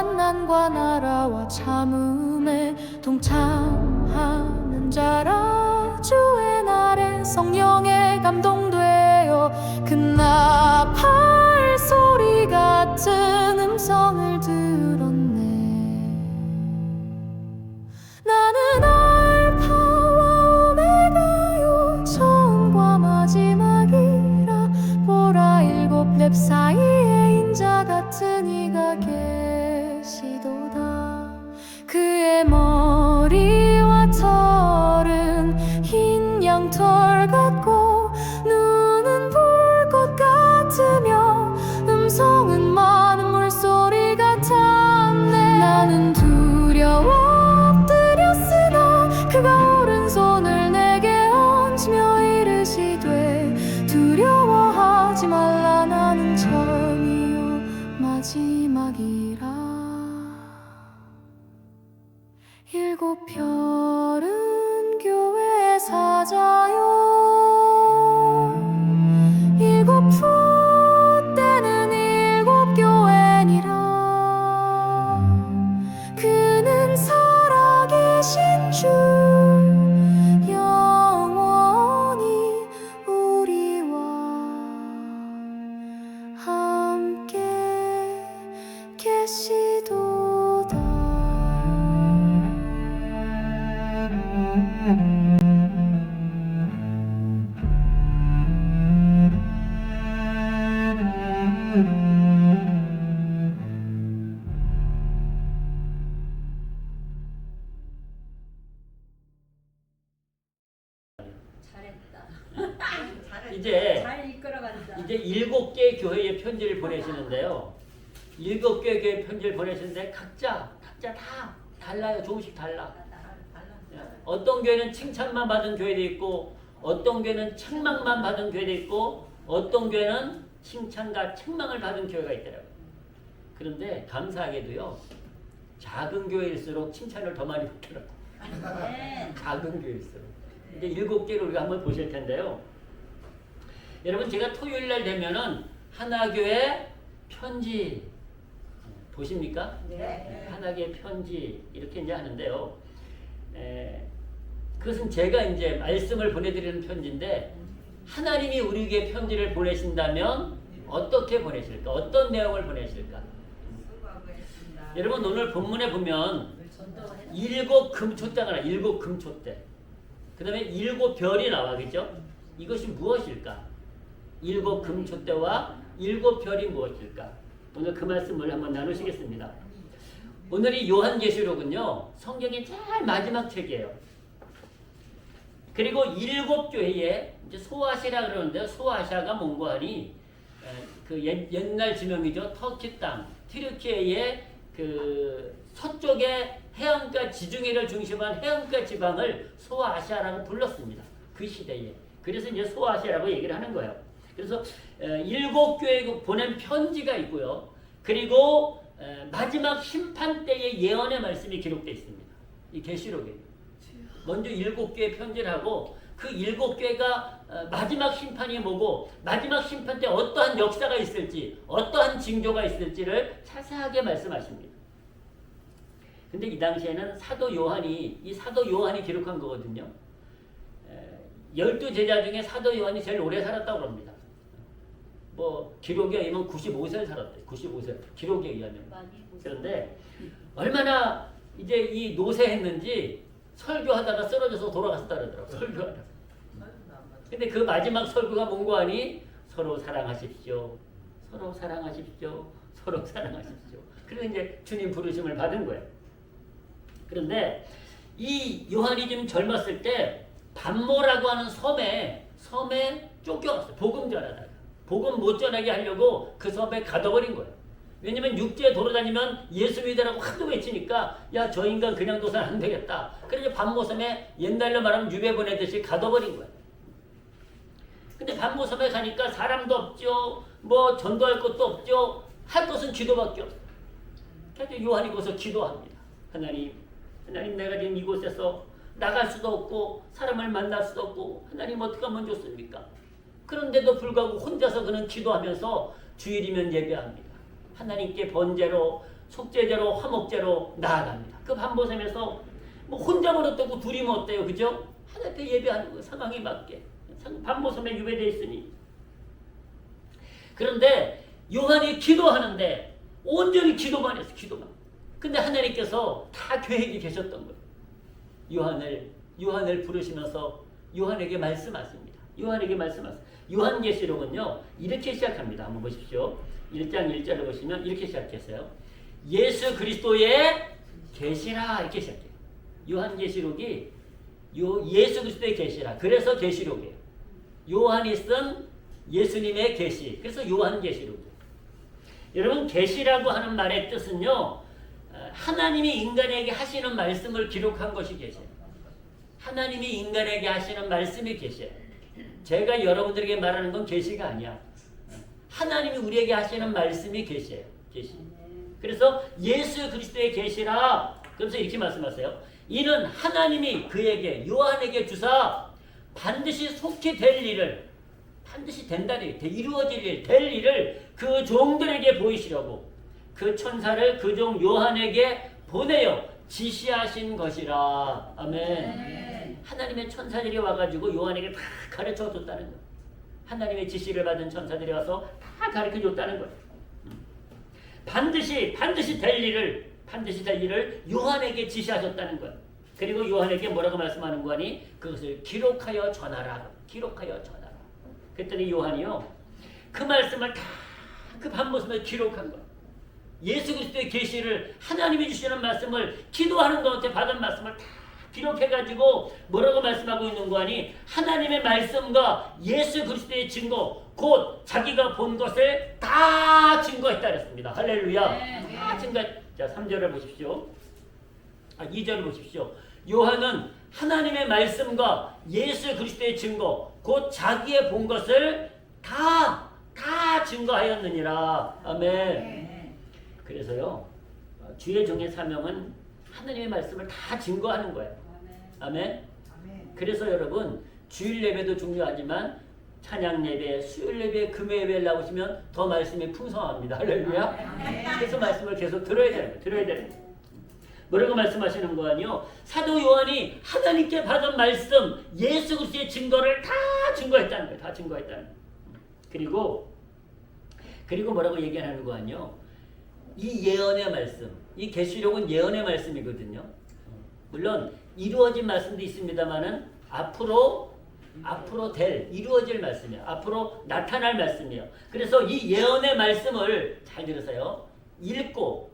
환난과 나라와 참음에 동참하는 자라. 주의 날에 성령에 감동되어 그 나팔 소리 같은 음성을 들었네. 나는 알파와 오메가요 처음과 마지막이라. 보라 일곱 렙 사이에 인자 같은 이가 계시도다. 그의 머리와 털은 흰 양털 같고 눈은 불꽃 같으며 음성은 많은 물소리 같았네. 나는 두려워 엎드렸으나 그가 오른손을 내게 얹으며 이르시되 두려워하지 말라. 나는 처음이요 마지막이라. 일곱 별은 교회의 사자요. 일곱 풋대는 일곱 교회니라. 그는 살아계신 주 영원히 우리와 함께 계시도다. 이제 잘 이끌어간다. 이제 7개 교회에 편지를 보내시는데요. 7개 교회 편지를 보내시는데 각자 다 달라요. 조금씩 달라. 어떤 교회는 칭찬만 받은 교회도 있고, 어떤 교회는 책망만 받은 교회도 있고, 어떤 교회는 칭찬과 책망을 받은 교회가 있더라고요. 그런데 감사하게도요, 작은 교회일수록 칭찬을 더 많이 받더라고요. 네. 작은 교회일수록. 이제 7개를 우리가 한번 보실 텐데요. 여러분, 제가 토요일 날 되면은 하나교회 편지 보십니까? 네. 하나교회 편지 이렇게 이제 하는데요. 그것은 제가 이제 말씀을 보내드리는 편지인데, 하나님이 우리에게 편지를 보내신다면 어떻게 보내실까? 어떤 내용을 보내실까? 여러분, 오늘 본문에 보면 7 금초대가 나와. 7 금초대. 그 다음에 7 별이 나와. 그죠? 이것이 무엇일까? 7 금초대와 7 별이 무엇일까? 오늘 그 말씀을 한번 나누시겠습니다. 오늘이 요한계시록은요, 성경의 제일 마지막 책이에요. 그리고 7 교회에 이제 소아시아라 그러는데요. 소아시아가 뭔고 하니 그 옛날 지명이죠. 터키 땅, 튀르키예의 그 서쪽의 해안가 지중해를 중심한 해안가 지방을 소아시아라고 불렀습니다. 그 시대에. 그래서 이제 소아시아라고 얘기를 하는 거예요. 그래서 7 교회에 보낸 편지가 있고요. 그리고 마지막 심판 때의 예언의 말씀이 기록되어 있습니다. 이 계시록에. 먼저 7 교회 편지를 하고 그 7 교회가 마지막 심판이 뭐고 마지막 심판 때 어떠한 역사가 있을지 어떠한 징조가 있을지를 자세하게 말씀하십니다. 근데 이 당시에는 사도 요한이 기록한 거거든요. 12제자 중에 사도 요한이 제일 오래 살았다고 합니다. 뭐 기록에 의하면 95세를 살았대요. 95세. 기록에 의하면. 그런데 얼마나 이제 이 노쇠했는지 설교하다가 쓰러져서 돌아갔다 그러더라고요. 설교하다가. 근데 그 마지막 설교가 뭔고 하니 서로 사랑하십시오. 서로 사랑하십시오. 서로 사랑하십시오. 그래서 이제 주님 부르심을 받은 거예요. 그런데 이 요한이 좀 젊었을 때 반모라고 하는 섬에 쫓겨갔어요. 복음 전하다가. 복음 못 전하게 하려고 그 섬에 가둬버린 거예요. 왜냐면 육지에 돌아다니면 예수 믿으라고 하도 외치니까 야, 저 인간 그냥 둬서는 안 되겠다. 그래서 반모섬에 옛날로 말하면 유배 보내듯이 가둬버린 거예요. 근데 반모섬에 가니까 사람도 없죠. 뭐 전도할 것도 없죠. 할 것은 기도밖에 없어요. 그래서 요한이 거기서 기도합니다. 하나님 내가 지금 이곳에서 나갈 수도 없고 사람을 만날 수도 없고 하나님 어떻게 하면 좋습니까? 그런데도 불구하고 혼자서 그는 기도하면서 주일이면 예배합니다. 하나님께 번제로 속죄제로 화목제로 나아갑니다. 그 반보섬에서 뭐 혼자 멀었다고 둘이 뭐 어때요, 그죠? 하나님 앞에 예배하는 거 상황에 맞게 반보섬에 유배되어 있으니. 그런데 요한이 기도하는데 온전히 기도만 했어, 기도만. 근데 하나님께서 다 계획이 계셨던 거예요. 요한을 부르시면서 요한에게 말씀하십니다. 요한에게 말씀하십니다. 요한계시록은요 이렇게 시작합니다. 한번 보십시오. 1장 1절을 보시면 이렇게 시작했어요. 예수 그리스도의 계시라 이렇게 시작해요. 요한계시록이 예수 그리스도의 계시라. 그래서 계시록이에요. 요한이 쓴 예수님의 계시. 그래서 요한계시록이에요. 여러분 계시라고 하는 말의 뜻은요. 하나님이 인간에게 하시는 말씀을 기록한 것이 계시예요. 하나님이 인간에게 하시는 말씀이 계시예요. 제가 여러분들에게 말하는 건 계시가 아니야. 하나님이 우리에게 하시는 말씀이 계시예요. 계시. 그래서 예수 그리스도의 계시라. 그래서 이렇게 말씀하세요. 이는 하나님이 그에게 요한에게 주사 반드시 속히 될 일을 반드시 된다는 일, 이루어질 일, 될 일을 그 종들에게 보이시려고 그 천사를 그 종 요한에게 보내어 지시하신 것이라. 아멘. 하나님의 천사들이 와가지고 요한에게 다 가르쳐 줬다는 거예요. 하나님의 지시를 받은 천사들이 와서 다 가르쳐 줬다는 거예요. 반드시 될 일을 요한에게 지시하셨다는 거예요. 그리고 요한에게 뭐라고 말씀하는 거니? 그것을 기록하여 전하라. 기록하여 전하라. 그랬더니 요한이요 그 말씀을 다 그 반모습을 기록한 거예요. 예수 그리스도의 계시를 하나님이 주시는 말씀을 기도하는 가운데 받은 말씀을 다 기록해가지고 뭐라고 말씀하고 있는 거니? 하나님의 말씀과 예수 그리스도의 증거 곧 자기가 본 것을 다 증거했다 그랬습니다. 할렐루야. 다 증거. 자 3절을 보십시오. 2절을 보십시오. 요한은 하나님의 말씀과 예수 그리스도의 증거 곧 자기의 본 것을 다 증거하였느니라. 아멘. 그래서요 주의 종의 사명은 하나님의 말씀을 다 증거하는 거예요. 아멘. 그래서 여러분 주일 예배도 중요하지만 찬양 예배, 수요일 예배, 금요 예배를 나오시면 더 말씀이 풍성합니다. 할렐루야. 그래서 말씀을 계속 들어야 되는 거예요. 뭐라고 말씀하시는 거 아니요? 사도 요한이 하나님께 받은 말씀, 예수 그리스도의 증거를 다 증거했다는 거예요. 다 증거했다는 거예요. 그리고 뭐라고 얘기하는 거 아니요? 이 예언의 말씀, 이 계시록은 예언의 말씀이거든요. 물론 이루어진 말씀도 있습니다만은 앞으로 이루어질 말씀이에요. 앞으로 나타날 말씀이에요. 그래서 이 예언의 말씀을 잘 들으세요. 읽고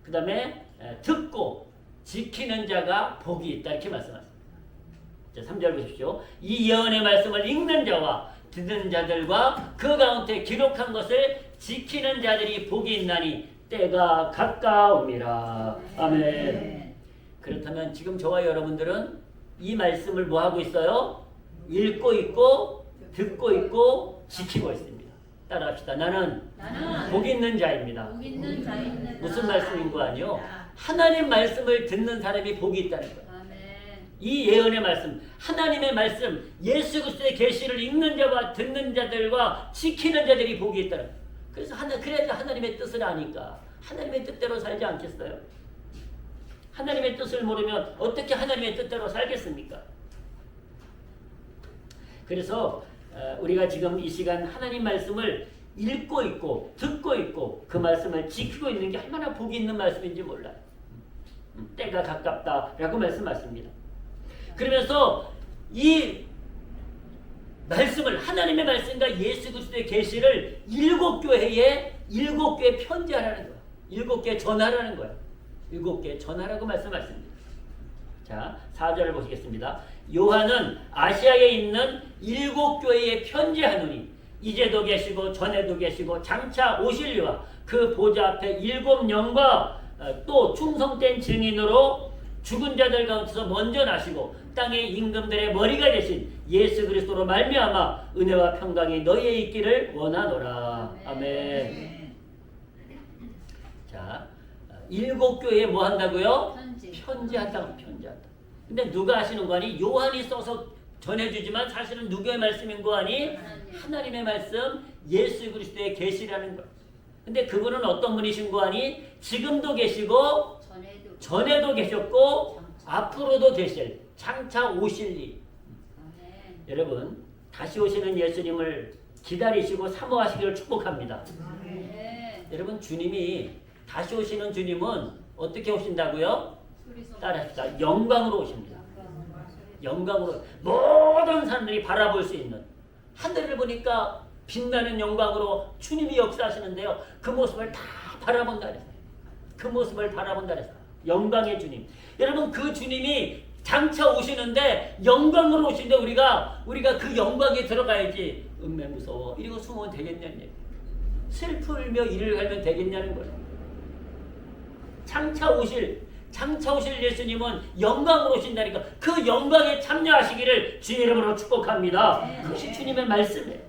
그 다음에 듣고 지키는 자가 복이 있다 이렇게 말씀하십니다. 자, 3절 보십시오. 이 예언의 말씀을 읽는 자와 듣는 자들과 그 가운데 기록한 것을 지키는 자들이 복이 있나니 때가 가까움이라. 아멘. 그렇다면 지금 저와 여러분들은 이 말씀을 뭐 하고 있어요? 읽고 있고 듣고 있고 지키고 있습니다. 따라합시다. 나는 복 있는 자입니다. 무슨 말씀인 거 아니요? 하나님 말씀을 듣는 사람이 복이 있다는 거예요. 이 예언의 말씀, 하나님의 말씀, 예수 그리스도의 계시를 읽는 자와 듣는 자들과 지키는 자들이 복이 있다는 거예요. 그래서 그래야지 하나님의 뜻을 아니까 하나님의 뜻대로 살지 않겠어요? 하나님의 뜻을 모르면 어떻게 하나님의 뜻대로 살겠습니까? 그래서 우리가 지금 이 시간 하나님 말씀을 읽고 있고 듣고 있고 그 말씀을 지키고 있는 게 얼마나 복이 있는 말씀인지 몰라요. 때가 가깝다라고 말씀하십니다. 그러면서 이 말씀을 하나님의 말씀과 예수 그리스도의 계시를 7교회에 편지하라는 거예요. 7교회 전하라는 거예요. 7교회 전하라고 말씀하십니다. 자, 4절을 보시겠습니다. 요한은 아시아에 있는 7교회에 편지하노니 이제도 계시고 전에도 계시고 장차 오실 이와 그 보좌 앞에 7영과 또 충성된 증인으로 죽은 자들 가운데서 먼저 나시고 땅의 임금들의 머리가 되신 예수 그리스도로 말미암아 은혜와 평강이 너희에 있기를 원하노라. 아멘. 자, 7교회에 뭐 한다고요? 편지한다. 근데 누가 하시는 거 아니? 요한이 써서 전해주지만 사실은 누구의 말씀인 거 아니? 하나님의 말씀, 예수 그리스도의 계시라는 거. 근데 그분은 어떤 분이신고 하니 지금도 계시고 전에도 전에도 계셨고 앞으로도 계실 장차 오실 이. 아멘. 여러분 다시 오시는 예수님을 기다리시고 사모하시기를 축복합니다. 아멘. 여러분 주님이 다시 오시는 주님은 어떻게 오신다고요? 따라합시다. 영광으로 오십니다. 영광으로 모든 사람들이 바라볼 수 있는 하늘을 보니까 빛나는 영광으로 주님이 역사하시는데요. 그 모습을 다 바라본다 그랬어요. 그 모습을 바라본다 그랬어요. 영광의 주님. 여러분 그 주님이 장차 오시는데 영광으로 오시는데 우리가 그 영광에 들어가야지. 은매 무서워. 이러고 숨으면 되겠냐는 얘기. 슬프며 이를 갈면 되겠냐는 거예요. 장차 오실 예수님은 영광으로 오신다니까 그 영광에 참여하시기를 주의 이름으로 축복합니다. 그것이 주님의 말씀이에요.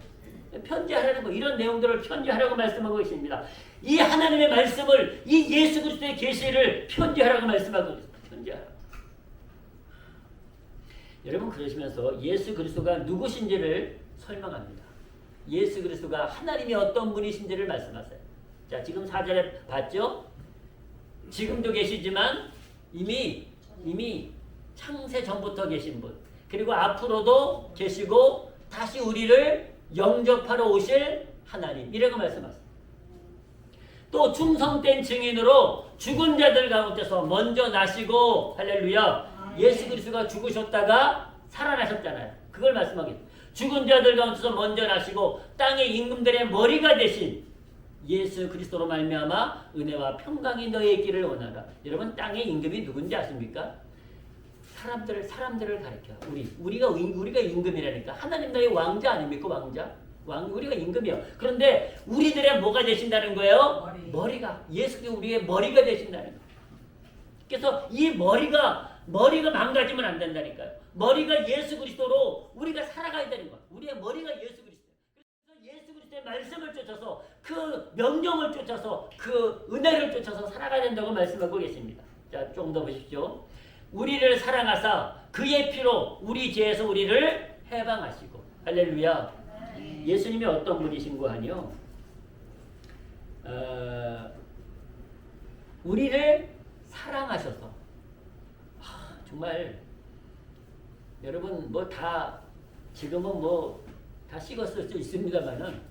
편지하라는 거 이런 내용들을 편지하라고 말씀하고 계십니다. 이 하나님의 말씀을 이 예수 그리스도의 계시를 편지하라고 말씀하고 있습니다. 편지하라. 여러분 그러시면서 예수 그리스도가 누구신지를 설명합니다. 예수 그리스도가 하나님이 어떤 분이신지를 말씀하세요. 자 지금 4절에 봤죠? 지금도 계시지만 이미 창세 전부터 계신 분 그리고 앞으로도 계시고 다시 우리를 영접하러 오실 하나님 이라고 말씀하세요. 또 충성된 증인으로 죽은 자들 가운데서 먼저 나시고 할렐루야 예수 그리스도가 죽으셨다가 살아나셨잖아요. 그걸 말씀하겠습니다. 죽은 자들 가운데서 먼저 나시고 땅의 임금들의 머리가 되신 예수 그리스도로 말미암아 은혜와 평강이 너의 길을 원하라. 여러분 땅의 임금이 누군지 아십니까? 사람들을 가리켜. 우리가 임금이라니까. 하나님 나라의 왕자 아닙니까? 왕자. 우리가 임금이요. 그런데 우리들의 뭐가 되신다는 거예요? 머리가. 예수님이 우리의 머리가 되신다는 거예요. 그래서 이 머리가 망가지면 안 된다니까요. 머리가 예수 그리스도로 우리가 살아가야 되는 거예요. 우리의 머리가 예수 그리스도. 예수 그리스도의 말씀을 쫓아서 그 명령을 쫓아서 그 은혜를 쫓아서 살아가야 된다고 말씀하고 계십니다. 자, 좀 더 보십시오. 우리를 사랑하사 그의 피로 우리 죄에서 우리를 해방하시고 할렐루야. 예수님이 어떤 분이신고 하니요? 우리를 사랑하셔서 정말 여러분 뭐 다 지금은 뭐 다 식었을 수 있습니다만은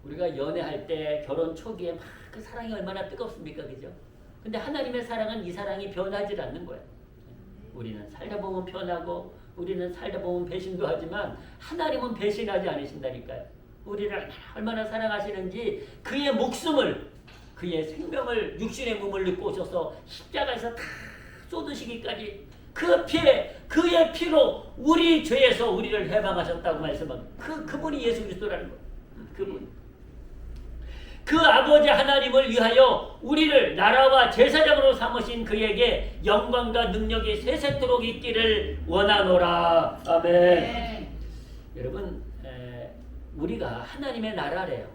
우리가 연애할 때 결혼 초기에 막 그 사랑이 얼마나 뜨겁습니까, 그죠? 근데 하나님의 사랑은 이 사랑이 변하지 않는 거예요. 우리는 살다 보면 변하고 우리는 살다 보면 배신도 하지만 하나님은 배신하지 않으신다니까요. 우리를 얼마나 사랑하시는지 그의 목숨을 그의 생명을 육신의 몸을 입고 오셔서 십자가에서 다 쏟으시기까지 그의 피로 우리 죄에서 우리를 해방하셨다고 말씀합니다. 그분이 예수 그리스도라는 거예요. 그분. 그 아버지 하나님을 위하여 우리를 나라와 제사장으로 삼으신 그에게 영광과 능력이 세세토록 있기를 원하노라. 아멘. 여러분, 우리가 하나님의 나라래요.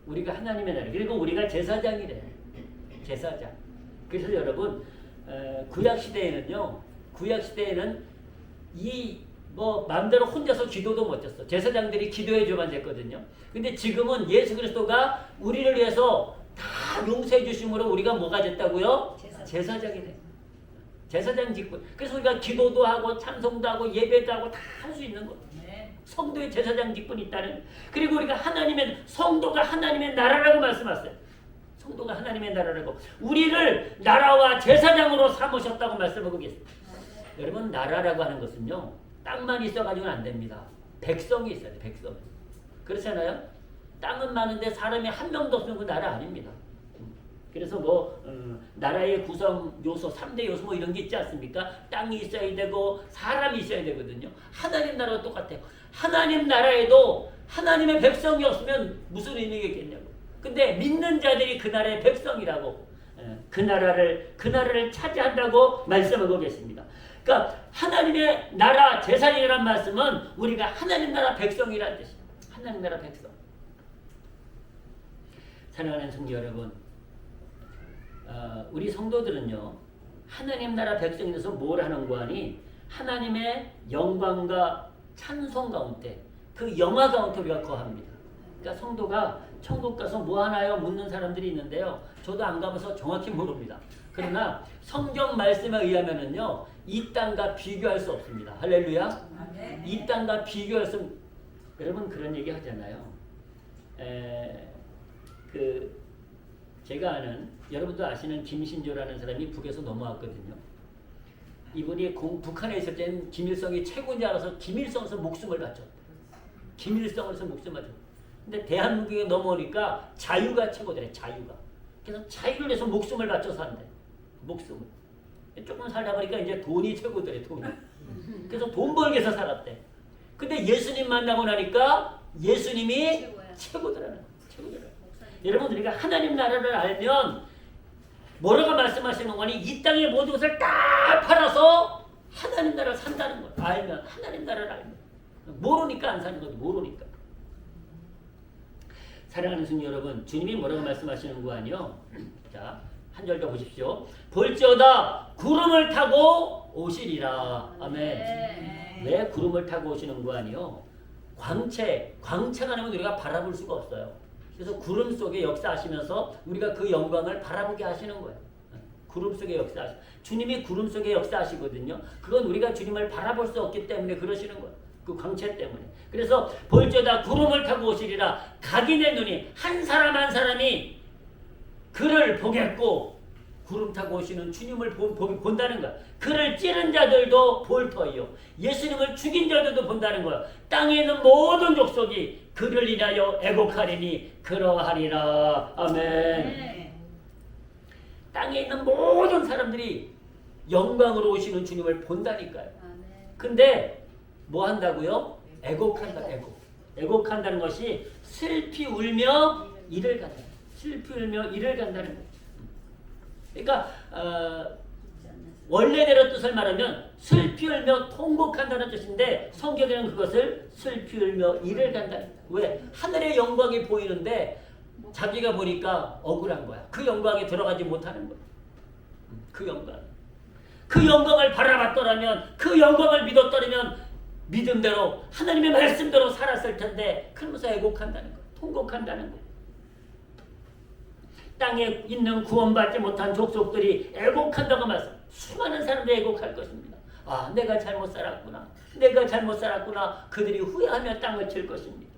우리가 하나님의 나라. 그리고 우리가 제사장이래요. 제사장. 그래서 여러분, 구약 시대에는 이 마음대로 혼자서 기도도 못했어. 제사장들이 기도해줘만 됐거든요. 근데 지금은 예수 그리스도가 우리를 위해서 다 용서해 주심으로 우리가 뭐가 됐다고요? 제사장이 돼. 제사장 직분. 그래서 우리가 기도도 하고 찬송도 하고 예배도 하고 다 할 수 있는 거. 성도의 제사장 직분이 있다는. 그리고 우리가 성도가 하나님의 나라라고 말씀하셨어요. 성도가 하나님의 나라라고. 우리를 나라와 제사장으로 삼으셨다고 말씀하고 계십니다. 여러분 나라라고 하는 것은요. 땅만 있어가지고는 안 됩니다. 백성이 있어야 돼. 백성. 그렇잖아요. 땅은 많은데 사람이 한 명도 없으면 그 나라 아닙니다. 그래서 나라의 구성 요소 3대 요소 뭐 이런 게 있지 않습니까? 땅이 있어야 되고 사람이 있어야 되거든요. 하나님 나라와 똑같아요. 하나님 나라에도 하나님의 백성이 없으면 무슨 의미가 있겠냐고. 근데 믿는 자들이 그 나라의 백성이라고 그 나라를 차지한다고 말씀하고 계십니다. 그러니까 하나님의 나라 제사장이라는 말씀은 우리가 하나님 나라 백성이라는 뜻이에요. 하나님 나라 백성. 사랑하는 성도 여러분, 우리 성도들은요 하나님 나라 백성이 돼서 뭘 하는고 하니 하나님의 영광과 찬송 가운데 그 영화 가운데 우리가 거합니다. 그러니까 성도가 천국 가서 뭐 하나요? 묻는 사람들이 있는데요. 저도 안 가봐서 정확히 모릅니다. 그러나 성경 말씀에 의하면은요, 이 땅과 비교할 수 없습니다. 할렐루야. 이 땅과 비교할 수 여러분 그런 얘기 하잖아요. 제가 아는 여러분도 아시는 김신조라는 사람이 북에서 넘어왔거든요. 이분이 북한에 있을 때는 김일성이 최고인 알아서 김일성에서 목숨을 바쳤다. 김일성에서 목숨을 바쳤다. 근데 대한민국에 넘어오니까 자유가 최고더래. 자유가. 그래서 자유를 위해서 목숨을 바쳐서 한대. 목숨을. 조금 살다 보니까 이제 돈이 최고더래. 돈이. 그래서 돈 벌기 위해서 살았대. 근데 예수님 만나고 나니까 예수님이 최고더라는 거예요. 최고더라. 여러분 우리가 하나님 나라를 알면 뭐라고 말씀하시는 거니? 이 땅의 모든 것을 다 팔아서 하나님 나라를 산다는 거예요. 알면 하나님 나라를 알면 모르니까 안 사는 거지. 모르니까. 사랑하는 성도 여러분, 주님이 뭐라고 말씀하시는 거 아니요? 자, 한 절 더 보십시오. 볼지어다 구름을 타고 오시리라. 아멘. 왜 구름을 타고 오시는 거 아니요? 광채가 나면 우리가 바라볼 수가 없어요. 그래서 구름 속에 역사하시면서 우리가 그 영광을 바라보게 하시는 거예요. 구름 속에 역사하시. 주님이 구름 속에 역사하시거든요. 그건 우리가 주님을 바라볼 수 없기 때문에 그러시는 거예요. 그 광채 때문에. 그래서 볼지어다 구름을 타고 오시리라. 각인의 눈이 한 사람 한 사람이 그를 보겠고 구름 타고 오시는 주님을 본다는 거야. 그를 찌른 자들도 볼 터이요. 예수님을 죽인 자들도 본다는 거야. 땅에 있는 모든 족속이 그를 인하여 애곡하리니 그러하리라. 아멘. 땅에 있는 모든 사람들이 영광으로 오시는 주님을 본다니까요. 근데 뭐 한다고요? 애곡한다. 애곡한다는 것이 슬피 울며 이를 간다. 슬피 울며 이를 간다는 거예요. 그러니까 원래대로 뜻을 말하면 슬피 울며 통곡한다는 뜻인데 성경에는 그것을 슬피 울며 이를 간다는 거예요. 왜? 하늘의 영광이 보이는데 자기가 보니까 억울한 거야. 그 영광에 들어가지 못하는 거야. 그 영광. 그 영광을 바라봤더라면, 그 영광을 믿었더라면 믿음대로 하나님의 말씀대로 살았을 텐데 그러면서 애곡한다는 거야. 통곡한다는 거야. 땅에 있는 구원받지 못한 족속들이 애곡한다고 말씀. 수많은 사람들이 애곡할 것입니다. 아, 내가 잘못 살았구나. 내가 잘못 살았구나. 그들이 후회하며 땅을 칠 것입니다.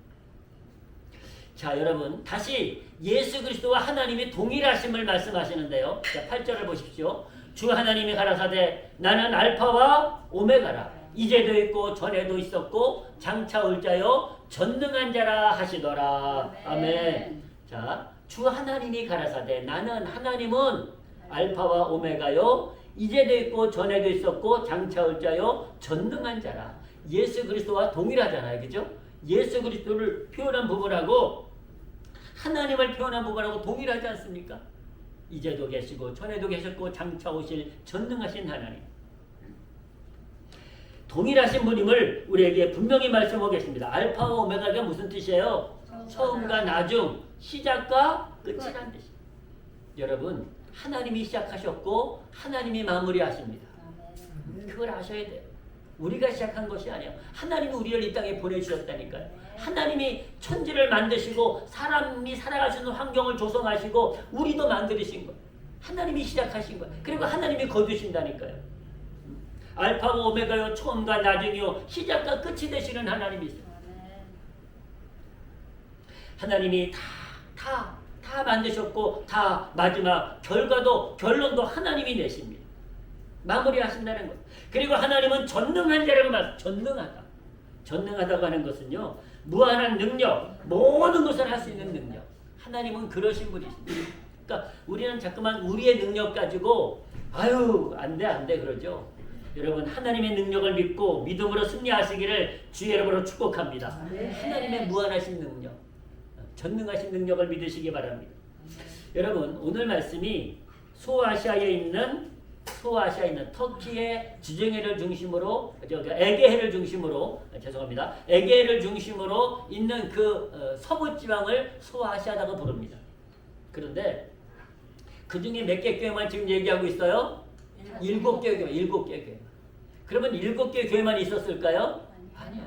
자, 여러분 다시 예수 그리스도와 하나님이 동일하심을 말씀하시는데요. 자, 8절을 보십시오. 주 하나님이 가라사대 나는 알파와 오메가라. 이제도 있고 전에도 있었고 장차 올 자요 전능한 자라 하시더라. 아멘. 자, 주 하나님이 가라사대 나는 하나님은 알파와 오메가요 이제도 있고 전에도 있었고 장차 올 자요 전능한 자라. 예수 그리스도와 동일하잖아요. 그죠? 예수 그리스도를 표현한 부분하고 하나님을 표현한 부분하고 동일하지 않습니까? 이제도 계시고 전에도 계셨고 장차 오실 전능하신 하나님. 동일하신 분임을 우리에게 분명히 말씀하고 계십니다. 알파와 오메가가 무슨 뜻이에요? 처음과 나중, 시작과 끝이라는 뜻이에요. 여러분, 하나님이 시작하셨고 하나님이 마무리하십니다. 그걸 아셔야 돼요. 우리가 시작한 것이 아니에요. 하나님이 우리를 이 땅에 보내주셨다니까요. 하나님이 천지를 만드시고 사람이 살아갈 수 있는 환경을 조성하시고 우리도 만드신 거예요. 하나님이 시작하신 거예요. 그리고 하나님이 거두신다니까요. 알파고 오메가요 처음과 나중이요 시작과 끝이 되시는 하나님이세요. 하나님이 다 만드셨고 다 마지막 결론도 하나님이 내십니다. 마무리하신다는 것. 그리고 하나님은 전능한 자라고 전능하다고 하는 것은요 무한한 능력, 모든 것을 할 수 있는 능력. 하나님은 그러신 분이십니다. 그러니까 우리는 자꾸만 우리의 능력 가지고 아유 안돼 그러죠. 여러분 하나님의 능력을 믿고 믿음으로 승리하시기를 주의 이름으로 축복합니다. 하나님의 무한하신 능력, 전능하신 능력을 믿으시기 바랍니다. 여러분 오늘 말씀이 소아시아에 있는 터키의 지정해를 중심으로 에게해를 중심으로 에게해를 중심으로 있는 그 서부 지방을 소아시아라고 부릅니다. 그런데 그 중에 몇 개 교회만 지금 얘기하고 있어요? 7개 교회. 그러면 7개 교회만 있었을까요? 아니요.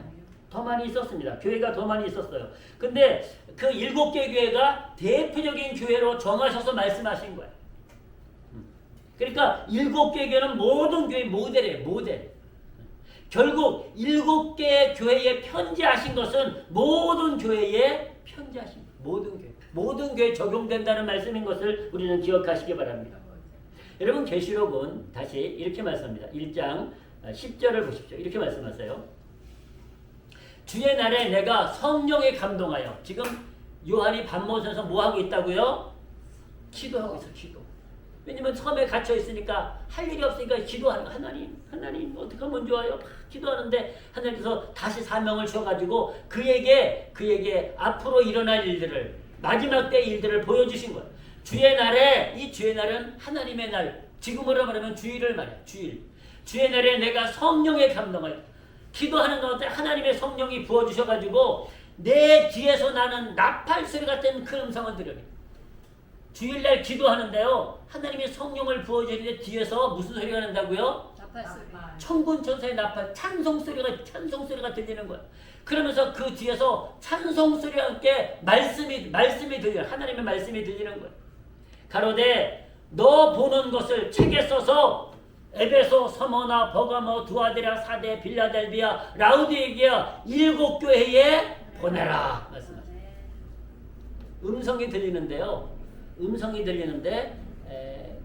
더 많이 있었습니다. 교회가 더 많이 있었어요. 근데 그 7개 교회가 대표적인 교회로 정하셔서 말씀하신 거예요. 그러니까 7개 교회는 모든 교회 모델이에요. 모델. 결국 7개의 교회에 편지하신 것은 모든 교회에 편지하신 거예요. 모든 교회. 모든 교회에 적용된다는 말씀인 것을 우리는 기억하시기 바랍니다. 여러분 계시록은 다시 이렇게 말씀합니다. 1장 10절을 보십시오. 이렇게 말씀하세요. 주의 날에 내가 성령에 감동하여. 지금 요한이 밤모선에서 뭐하고 있다고요? 기도하고 있어. 기도. 왜냐면 섬에 갇혀 있으니까 할 일이 없으니까 기도하는 거. 하나님 어떻게 하면 좋아요? 막 기도하는데 하나님께서 다시 사명을 주셔가지고 그에게 앞으로 일어날 일들을, 마지막 때 일들을 보여주신 거예요. 주의 날에, 이 주의 날은 하나님의 날, 지금으로 말하면 주일을 말해요. 주의 날에 내가 성령에 감동하여. 기도하는 가운데 하나님의 성령이 부어주셔가지고 내 뒤에서 나는 나팔 소리 같은 그 음성을 들으니. 주일날 기도하는데요, 하나님의 성령을 부어주는데 뒤에서 무슨 소리가 난다고요? 나팔 소리. 천군 천사의 나팔, 찬송 소리가 들리는 거예요. 그러면서 그 뒤에서 찬송 소리와 함께 말씀이 들려, 하나님의 말씀이 들리는 거예요. 가로되 너 보는 것을 책에 써서 에베소, 서머나, 버가모, 두아디라, 사데, 빌라델비아, 라우디게아 7교회에 보내라 말씀하세요. 음성이 들리는데요.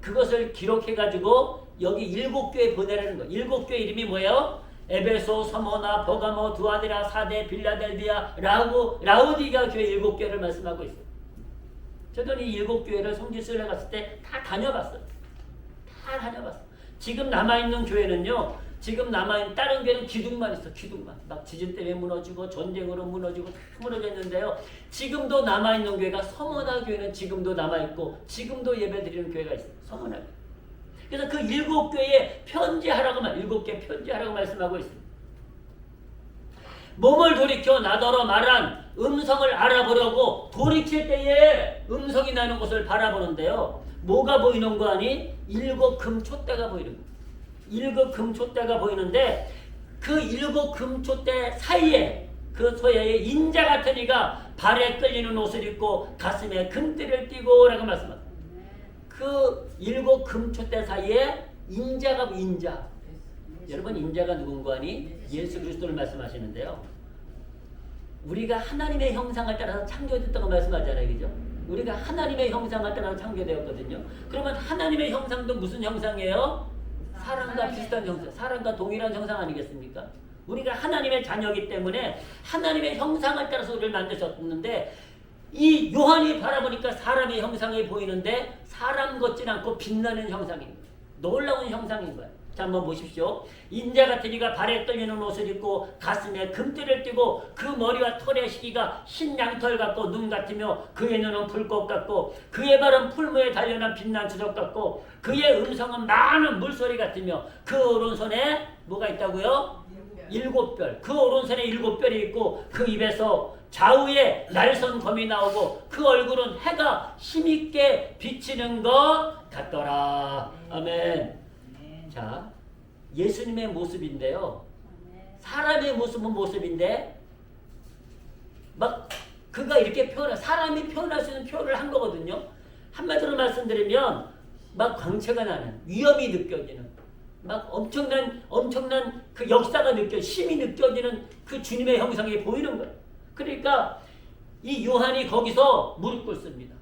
그것을 기록해가지고 여기 7교회 보내라는 거예요. 7교회 이름이 뭐예요? 에베소, 서머나, 버가모, 두아디라, 사데, 빌라델비아, 라우디게아 교회 7교회를 말씀하고 있어요. 저도 이 7교회를 성지순례 갔을 때 다 다녀봤어요. 지금 남아있는 교회는요, 다른 교회는 기둥만 있어. 기둥만. 막 지진 때문에 무너지고 전쟁으로 무너지고 다 무너졌는데요. 지금도 남아있는 교회가 서머나 교회는 지금도 남아있고 지금도 예배드리는 교회가 있어요. 서머나 교회. 그래서 그 7교회에 편지하라고 7개 편지하라고 말씀하고 있습니다. 몸을 돌이켜 나더러 말한 음성을 알아보려고 돌이킬 때에 음성이 나는 것을 바라보는데요. 뭐가 보이는 거 아니? 7 금촛대가 보이는 거예요. 7 금촛대가 보이는데 그 7 금촛대 사이에 그 소야에 인자 같은 이가 발에 끌리는 옷을 입고 가슴에 금띠를 띠고 라고 말씀합니다. 그 7 금촛대 사이에 인자가 인자. 여러분 인자가 누군가 하니? 예수 그리스도를 말씀하시는데요. 우리가 하나님의 형상을 따라서 창조됐다고 말씀하잖아요. 그죠? 우리가 하나님의 형상을 따라서 창조되었거든요. 그러면 하나님의 형상도 무슨 형상이에요? 사람과 비슷한 형상, 사람과 동일한 형상 아니겠습니까? 우리가 하나님의 자녀이기 때문에 하나님의 형상을 따라서 우리를 만드셨는데 이 요한이 바라보니까 사람의 형상이 보이는데 사람 같진 않고 빛나는 형상입니다. 놀라운 형상인 거예요. 자, 한번 보십시오. 인자 같은 이가 발에 떨리는 옷을 입고 가슴에 금띠를 띠고 그 머리와 털의 시기가 흰 양털 같고 눈 같으며 그의 눈은 불꽃 같고 그의 발은 풀무에 단련한 빛난 주석 같고 그의 음성은 많은 물소리 같으며 그 오른손에 뭐가 있다고요? 7별. 그 오른손에 7별이 있고 그 입에서 좌우에 날선 검이 나오고 그 얼굴은 해가 힘있게 비치는 것 같더라. 아멘. 자, 예수님의 모습인데요. 사람의 모습은 모습인데 막 그가 이렇게 사람이 표현할 수 있는 표현을 한 거거든요. 한마디로 말씀드리면 막 광채가 나는, 위험이 느껴지는, 막 엄청난 그 역사가 힘이 느껴지는 그 주님의 형상이 보이는 거예요. 그러니까 이 요한이 거기서 무릎 꿇습니다.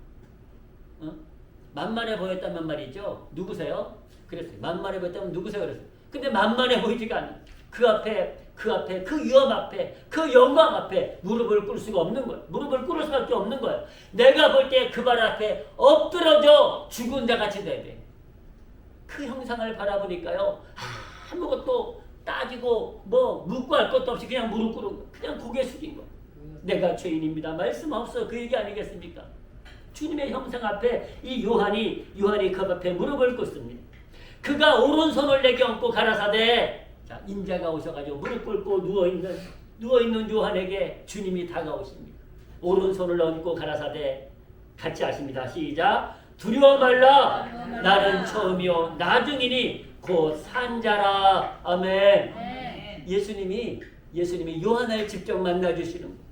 만만해 보였다면 말이죠. 누구세요? 그랬어요. 만만해 보였다면 누구세요? 그랬어요. 근데 만만해 보이지가 않아요. 그 앞에, 그 위험 앞에, 그 영광 앞에 무릎을 꿇을 수가 없는 거예요. 무릎을 꿇을 수밖에 없는 거예요. 내가 볼 때 그 발 앞에 엎드러져 죽은 자 같이 돼야 돼. 그 형상을 바라보니까요. 아무것도 따지고 묻고 할 것도 없이 그냥 무릎 꿇은 거. 그냥 고개 숙인 거. 내가 죄인입니다. 말씀 없어. 그 얘기 아니겠습니까? 주님의 형상 앞에 이 요한이 그 앞에 무릎을 꿇습니다. 그가 오른손을 내게 얹고 가라사대. 자, 인자가 오셔가지고 무릎 꿇고 누워있는 요한에게 주님이 다가오십니다. 오른손을 얹고 가라사대. 같이 하십니다. 시작. 두려워 말라. 나는 처음이요 나중이니 곧 산자라. 아멘. 예수님이 예수님이 요한을 직접 만나 주시는 거예요.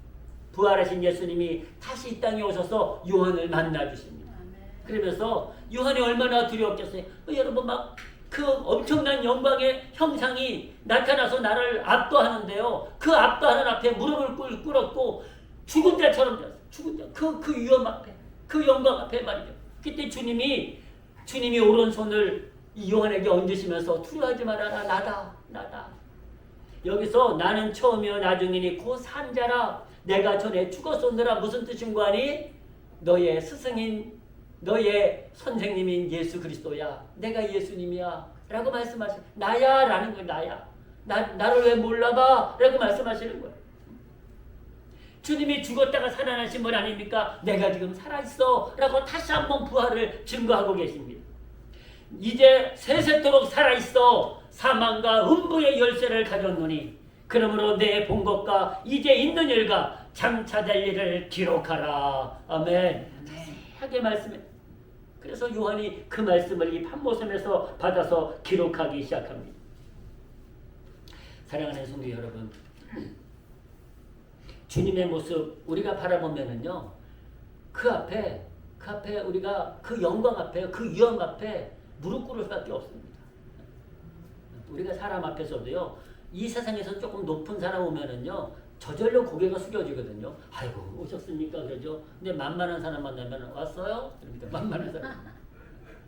부활하신 예수님이 다시 이 땅에 오셔서 요한을 만나 주십니다. 그러면서 요한이 얼마나 두려웠겠어요. 여러분 막 그 엄청난 영광의 형상이 나타나서 나를 압도하는데요. 그 압도하는 앞에 무릎을 꿇었고 죽은 자처럼 되었어요. 죽은 자. 그 위험 앞에, 그 영광 앞에 말이죠. 그때 주님이 오른손을 이 요한에게 얹으시면서 두려워하지 말아라. 나다. 여기서 나는 처음이요 나중이니 곧 산자라. 내가 전에 죽었었느라 무슨 뜻인가 하니 너의 스승인 너의 선생님인 예수 그리스도야. 내가 예수님이야. 라고 말씀하시는 나야 라는 거예요. 나야. 나를 왜 몰라봐? 라고 말씀하시는 거예요. 주님이 죽었다가 살아나신 분 아닙니까? 내가 지금 살아있어. 라고 다시 한번 부활을 증거하고 계십니다. 이제 세세토록 살아있어. 사망과 음부의 열쇠를 가졌노니 그러므로 내 본 것과 이제 있는 일과 장차될 일을 기록하라. 아멘. 자세하게 말씀해. 그래서 요한이 그 말씀을 이 판모섬에서 받아서 기록하기 시작합니다. 사랑하는 성도 여러분, 주님의 모습 우리가 바라보면은요, 그 앞에 우리가 그 영광 앞에, 그 위엄 앞에 무릎 꿇을 수밖에 없습니다. 우리가 사람 앞에서도요, 이 세상에서 조금 높은 사람 오면은요, 저절로 고개가 숙여지거든요. 아이고 오셨습니까? 그러죠. 근데 만만한 사람 만나면 왔어요? 그러니까 만만한 사람.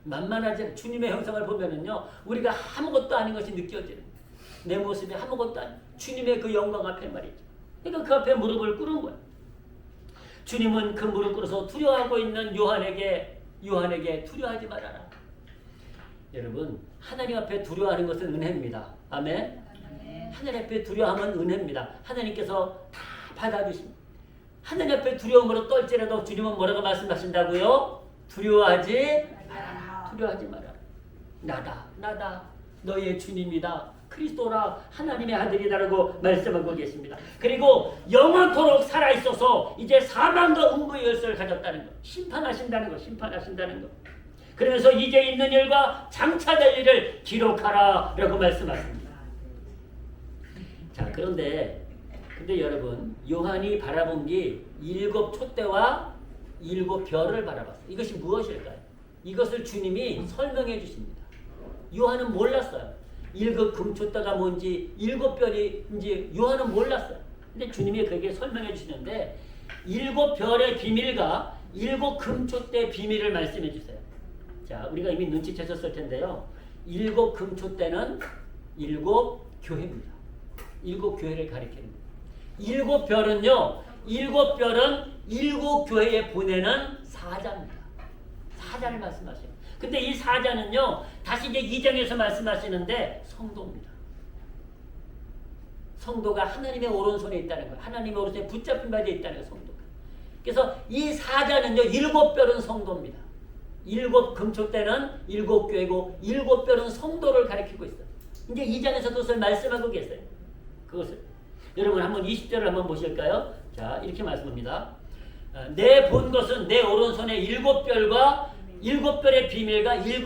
만만하지 주님의 형상을 보면은요, 우리가 아무것도 아닌 것이 느껴지는. 내 모습이 아무것도 아닌 주님의 그 영광 앞에 말이죠. 그러니까 그 앞에 무릎을 꿇은 거예요. 주님은 그 무릎 꿇어서 두려워하고 있는 요한에게 두려워하지 말아라. 여러분, 하나님 앞에 두려워하는 것은 은혜입니다. 아멘. 하나님 앞에 두려워하면 은혜입니다. 하나님께서 다 받아주십니다. 하나님 앞에 두려움으로 떨지라도 주님은 뭐라고 말씀하신다고요? 두려워하지 마라. 나다. 너의 주님이다. 그리스도라. 하나님의 아들이다라고 말씀하고 계십니다. 그리고 영원토록 살아있어서 이제 사망과 음부의 열쇠를 가졌다는 것. 심판하신다는 것. 그러면서 이제 있는 일과 장차될 일을 기록하라 라고 말씀하십니다. 자, 근데 여러분, 요한이 바라본 게 7 촛대와 7 별을 바라봤어요. 이것이 무엇일까요? 이것을 주님이 설명해 주십니다. 요한은 몰랐어요. 7 금촛대가 뭔지 7 별인지 요한은 몰랐어요. 근데 주님이 그에게 설명해 주시는데 7 별의 비밀과 7 금촛대의 비밀을 말씀해 주세요. 자, 우리가 이미 눈치채셨을 텐데요. 7 금촛대는 7 교회입니다. 7 교회를 가리킵니다. 7 별은요, 7 별은 7 교회에 보내는 사자입니다. 사자를 말씀하셔요. 근데 이 사자는요, 다시 이제 2장에서 말씀하시는데 성도입니다. 성도가 하나님의 오른손에 있다는 거예요. 하나님의 오른손에 붙잡힌 바 되어 있다는 거예요, 성도가. 그래서 이 사자는요, 7 별은 성도입니다. 7 금촉대는 7 교회고 7 별은 성도를 가리키고 있어요. 이제 2장에서 그것을 말씀하고 계세요. 그것을 여러분 한번 20절을 한번 보실까요? 자, 이렇게 말씀합니다. 내 본 것은 내 오른손에 7 별과 7 별의 비밀과 7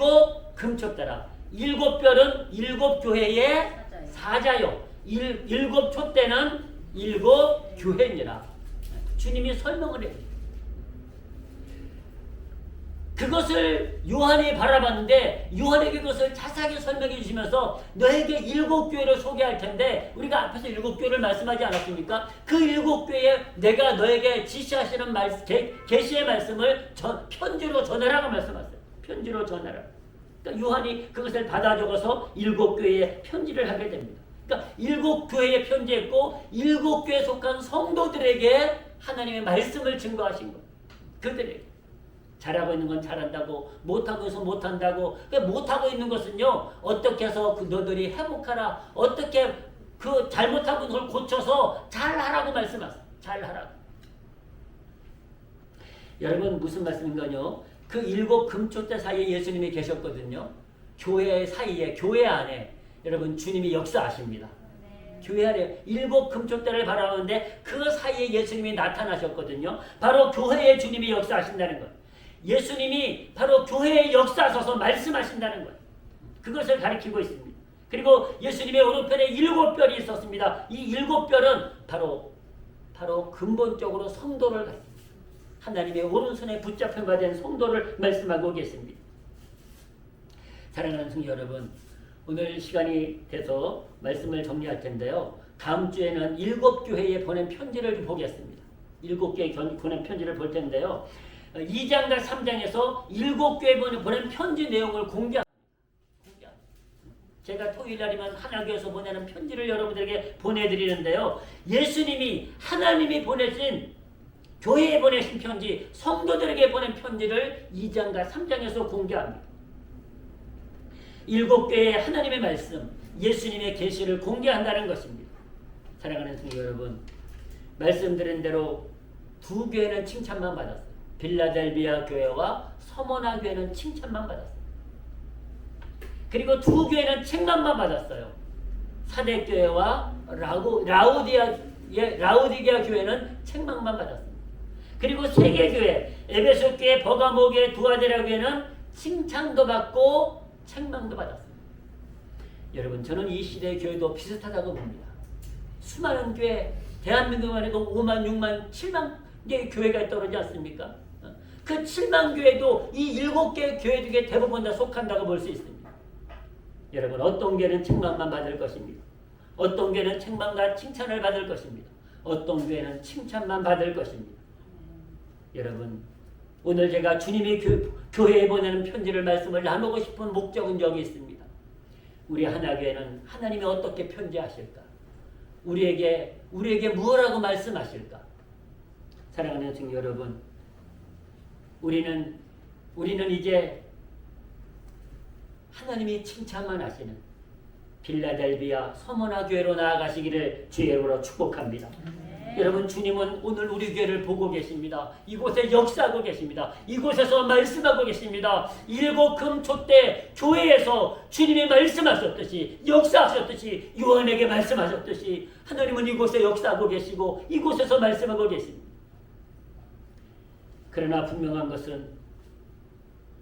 금촉대라. 7 별은 7 교회의 사자요. 7 촛대는 7 교회니라. 주님이 설명을 해요. 그것을 요한이 바라봤는데 요한에게 그것을 자세하게 설명해 주시면서 너에게 7 교회를 소개할 텐데 우리가 앞에서 7 교회를 말씀하지 않았습니까? 그 7 교회에 내가 너에게 지시하시는 계시의 말씀을 편지로 전하라고 말씀하셨어요. 편지로 전하라. 그러니까 요한이 그것을 받아 적어서 7 교회에 편지를 하게 됩니다. 그러니까 7 교회에 편지했고 7 교회에 속한 성도들에게 하나님의 말씀을 증거하신 거예요. 그들에게. 잘하고 있는 건 잘한다고, 못하고 있어서 못한다고. 못하고 있는 것은요, 어떻게 해서 너들이 회복하라, 어떻게 그 잘못하고 있는 걸 고쳐서 잘하라고 말씀하세요. 잘하라고. 여러분 무슨 말씀인가요? 그 7 금촛대 사이에 예수님이 계셨거든요. 교회 사이에, 교회 안에 여러분 주님이 역사하십니다. 교회 안에 7 금촛대를 바라보는데 그 사이에 예수님이 나타나셨거든요. 바로 교회에 주님이 역사하신다는 거예요. 예수님이 바로 교회에 역사하셔서 말씀하신다는 거예요. 그것을 가리키고 있습니다. 그리고 예수님의 오른편에 7별이 있었습니다. 이 7별은 바로 근본적으로 성도를 가리킵니다. 하나님의 오른손에 붙잡혀 받은 성도를 말씀하고 계십니다. 사랑하는 성도 여러분, 오늘 시간이 돼서 말씀을 정리할 텐데요. 다음 주에는 7교회에 보낸 편지를 보겠습니다. 7개의 보낸 편지를 볼 텐데요. 2장과 3장에서 7교회에 보낸 편지 내용을 공개합니다. 제가 토요일날이면 하나교에서 보내는 편지를 여러분들에게 보내드리는데요. 예수님이 하나님이 보내신 교회에 보내신 편지, 성도들에게 보낸 편지를 2장과 3장에서 공개합니다. 7교회의 하나님의 말씀, 예수님의 계시를 공개한다는 것입니다. 사랑하는 성도 여러분, 말씀드린 대로 두 교회는 칭찬만 받았어요. 빌라델비아 교회와 서머나 교회는 칭찬만 받았어요. 그리고 두 교회는 책망만 받았어요. 사대교회와 라우디게아 교회는 책망만 받았습니다. 그리고 세계교회, 에베소교회, 버가모교회, 두아데라 교회는 칭찬도 받고 책망도 받았습니다. 여러분, 저는 이 시대의 교회도 비슷하다고 봅니다. 수많은 교회, 대한민국만 해도 5만, 6만, 7만 개의 교회가 있다고 그러지 않습니까? 그 7만 교회도 이 7개의 교회 중에 대부분 다 속한다고 볼 수 있습니다. 여러분, 어떤 교회는 책망만 받을 것입니다. 어떤 교회는 책망과 칭찬을 받을 것입니다. 어떤 교회는 칭찬만 받을 것입니다. 여러분, 오늘 제가 주님이 교회에 보내는 편지를 말씀을 나누고 싶은 목적은 여기 있습니다. 우리 하나교회는 하나님이 어떻게 편지하실까? 우리에게 무엇라고 말씀하실까? 사랑하는 성도 여러분, 우리는 이제 하나님이 칭찬만 하시는 빌라델비아 서머나 교회로 나아가시기를 주의 이름으로 축복합니다. 여러분, 주님은 오늘 우리 교회를 보고 계십니다. 이곳에 역사하고 계십니다. 이곳에서 말씀하고 계십니다. 7금초 때 교회에서 주님이 말씀하셨듯이, 역사하셨듯이, 요한에게 말씀하셨듯이 하나님은 이곳에 역사하고 계시고 이곳에서 말씀하고 계십니다. 그러나 분명한 것은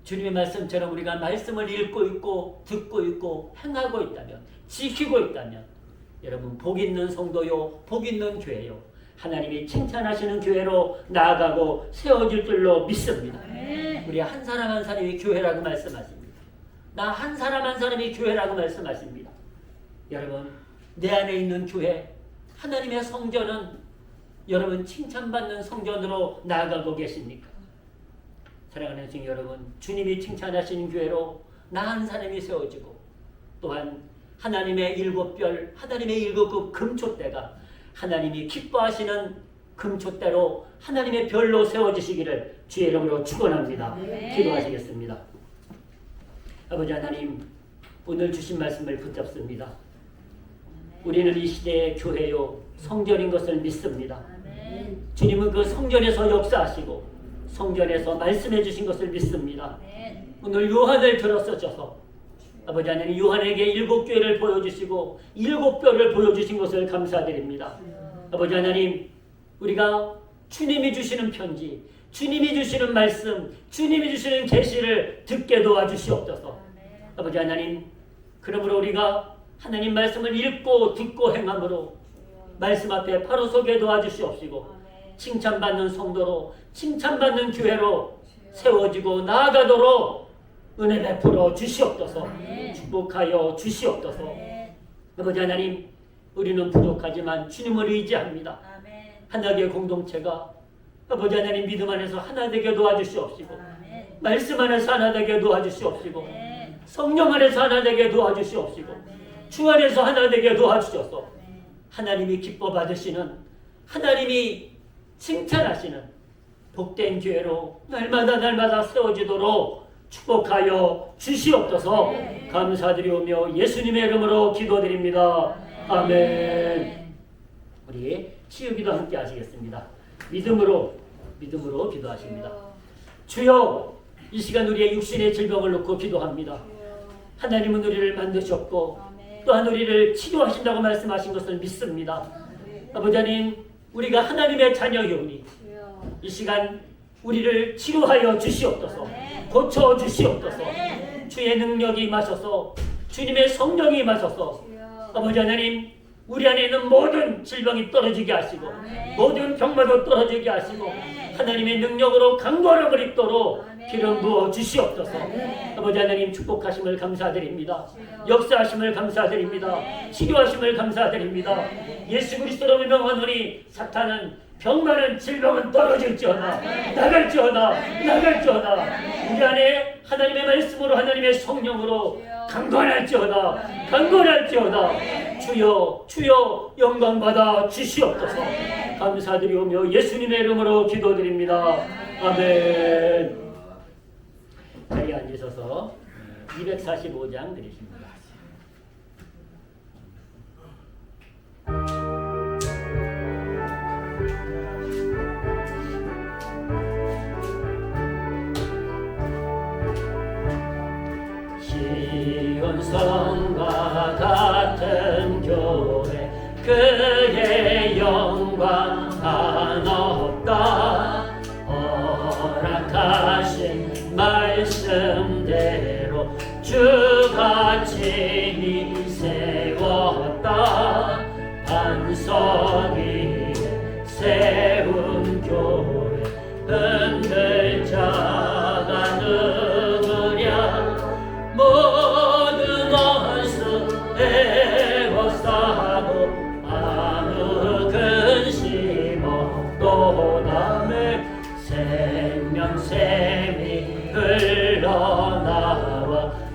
주님의 말씀처럼 우리가 말씀을 읽고 있고 듣고 있고 행하고 있다면, 지키고 있다면 여러분, 복 있는 성도요, 복 있는 교회요, 하나님이 칭찬하시는 교회로 나아가고 세워질 줄로 믿습니다. 우리 한 사람 한 사람이 교회라고 말씀하십니다. 나 한 사람 한 사람이 교회라고 말씀하십니다. 여러분, 내 안에 있는 교회, 하나님의 성전은 여러분 칭찬받는 성전으로 나아가고 계십니까? 사랑하는 성도 여러분, 주님이 칭찬하시는 교회로 나 한 사람이 세워지고 또한 하나님의 7별, 하나님의 7급 금초대가 하나님이 기뻐하시는 금초대로 하나님의 별로 세워지시기를 주의 이름으로 축원합니다. 기도하시겠습니다. 아버지 하나님, 오늘 주신 말씀을 붙잡습니다. 우리는 이 시대의 교회요, 성전인 것을 믿습니다. 주님은 그 성전에서 역사하시고 성전에서 말씀해 주신 것을 믿습니다. 오늘 요한을 들어서셔서 아버지 하나님, 요한에게 7교회를 보여주시고 7별을 보여주신 것을 감사드립니다. 아버지 하나님, 우리가 주님이 주시는 편지, 주님이 주시는 말씀, 주님이 주시는 계시를 듣게 도와주시옵소서. 아버지 하나님, 그러므로 우리가 하나님 말씀을 읽고 듣고 행함으로 말씀 앞에 바로 서게 도와주시옵시고 칭찬받는 성도로, 칭찬받는 교회로 세워지고 나아가도록 은혜 베풀어 주시옵소서. 축복하여 주시옵소서. 아버지 하나님, 우리는 부족하지만 주님을 의지합니다. 하나님의 공동체가 아버지 하나님 믿음 안에서 하나 되게 도와주시옵시고 말씀 안에서 하나 되게 도와주시옵시고 성령 안에서 하나 되게 도와주시옵시고 주 안에서 하나 되게 도와주셔서 하나님이 기뻐 받으시는, 하나님이 칭찬하시는 복된 교회로 날마다 세워지도록 축복하여 주시옵소서. 감사드리오며 예수님의 이름으로 기도드립니다. 아멘. 우리 치유기도 함께 하시겠습니다. 믿음으로 기도하십니다. 주여, 이 시간 우리의 육신의 질병을 놓고 기도합니다. 하나님은 우리를 만드셨고 또한 우리를 치료하신다고 말씀하신 것을 믿습니다. 아버지 하나님, 우리가 하나님의 자녀이오니 이 시간 우리를 치료하여 주시옵소서. 고쳐 주시옵소서. 주의 능력이 임하셔서 주님의 성령이 임하소서. 주여. 아버지 하나님, 우리 안에 있는 모든 질병이 떨어지게 하시고 아멘. 모든 병마도 떨어지게 하시고 아멘. 하나님의 능력으로 강건함을 입도록 아멘. 기름 부어 주시옵소서. 아멘. 아버지 하나님, 축복하심을 감사드립니다. 주여. 역사하심을 감사드립니다. 아멘. 치료하심을 감사드립니다. 아멘. 예수 그리스도로 명하노니 사탄은 병만은 질병은 떨어질지어다. 아멘. 나갈지어다. 아멘. 나갈지어다. 아멘. 우리 안에 하나님의 말씀으로 하나님의 성령으로 주여. 강건할지어다. 아멘. 강건할지어다. 아멘. 주여 주여 영광 받아 주시옵소서. 아멘. 감사드리오며 예수님의 이름으로 기도드립니다. 아멘. 자리에 앉으셔서 245장 드리십니다. 시온성과 같은 교회 그의 영광 한없다. 허락하신 말씀대로 주가 친히 세웠다. 반석 위에 세운 교회 흔들 자가 누구랴. 모든 원수 에워싸고 아무 근심 없도다. 생명샘이 흘러나와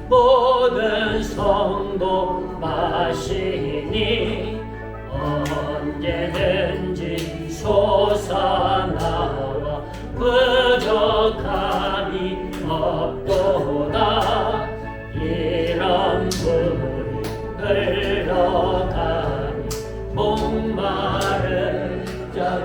모든 성도 마시니 언제든지 솟아나와 부족함이 없도다. 이런 물이 흘러가니 목마른 자